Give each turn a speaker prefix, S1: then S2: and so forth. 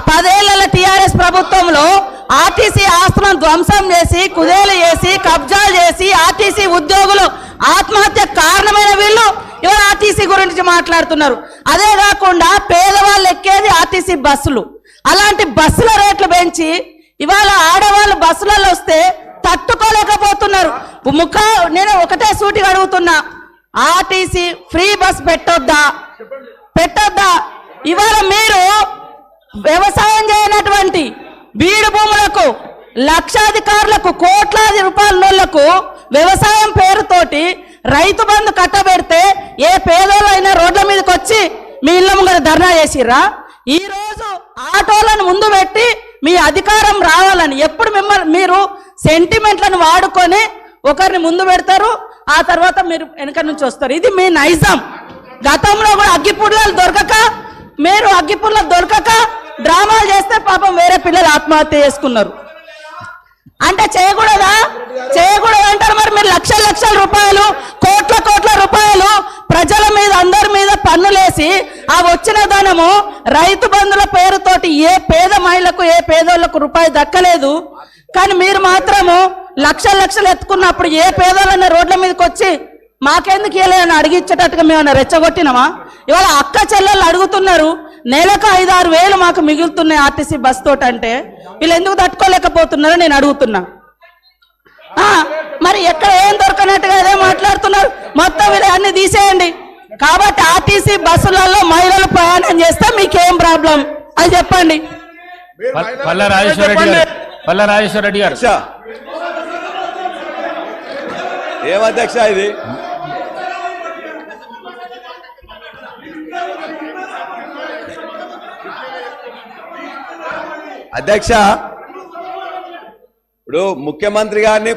S1: పదేళ్ల టీఆర్ఎస్ ప్రభుత్వంలో ఆర్టీసీ ఆస్తులను ధ్వంసం చేసి కుదేలు చేసి కబ్జాలు చేసి ఆర్టీసీ ఉద్యోగులు ఆత్మహత్య కారణమైన వీళ్ళు ఇవాళ ఆర్టీసీ గురించి మాట్లాడుతున్నారు. అదే కాకుండా పేదవాళ్ళు ఎక్కేది ఆర్టీసీ బస్సులు, అలాంటి బస్సుల రేట్లు పెంచి ఇవాళ ఆడవాళ్ళు బస్సులలో వస్తే తట్టుకోలేకపోతున్నారు. నేను ఒకటే సూటిగా అడుగుతున్నా, ఆర్టీసీ ఫ్రీ బస్ పెట్టొద్దా? ఇవాళ మీరు వ్యవసాయం చేయనటువంటి బీడు భూములకు లక్షాధికారులకు కోట్లాది రూపాయలకు వ్యవసాయం పేరుతోటి రైతు బంధు కట్టబెడితే ఏ పేదోళ్ళైనా రోడ్ల మీదకి వచ్చి మీ ఇళ్ళ ముంగర ధర్నా చేసిర్రా? ఈ రోజు ఆటోలను ముందు పెట్టి మీ అధికారం రావాలని ఎప్పుడు మీరు సెంటిమెంట్లను వాడుకొని ఒకరిని ముందు పెడతారు, ఆ తర్వాత మీరు వెనక నుంచి వస్తారు. ఇది మీ నైజం. గతంలో కూడా అగ్గిపుల్లలు దొరకక డ్రామాలు చేస్తే పాపం వేరే పిల్లలు ఆత్మహత్య చేసుకున్నారు. అంటే చేయకూడదా అంటారు. మరి మీరు లక్షల రూపాయలు కోట్ల రూపాయలు ప్రజల మీద అందరి మీద పన్నులేసి ఆ వచ్చిన ధనము రైతు బంధుల పేరుతోటి ఏ పేద మహిళకు ఏ పేదోళ్లకు రూపాయి దక్కలేదు. కానీ మీరు మాత్రము లక్షలు ఎత్తుకున్నప్పుడు ఏ పేదోళ్ళన్న రోడ్ల మీదకి వచ్చి మాకెందుకు ఇవ్వలేదని అడిగిచ్చేటట్టుగా మేమన్నా రెచ్చగొట్టినామా? ఇవాళ అక్క చెల్లెళ్ళు అడుగుతున్నారు, నెలకు 5-6 వేలు మాకు మిగులుతున్నాయి ఆర్టీసీ బస్ తోటి. అంటే వీళ్ళు ఎందుకు తట్టుకోలేకపోతున్నారో నేను అడుగుతున్నా. మరి ఎక్కడ ఏం దొరకనట్టుగా అదే మాట్లాడుతున్నారు. మొత్తం వీళ్ళు అన్ని తీసేయండి. కాబట్టి ఆర్టీసీ బస్సులలో మహిళలు ప్రయాణం చేస్తే మీకేం ప్రాబ్లం అది చెప్పండి.
S2: పల్లా రాజేశ్వర రెడ్డి గారు
S3: ఏమధ్యక్ష ఇది? అధ్యక్ష, ఇప్పుడు ముఖ్యమంత్రి గారిని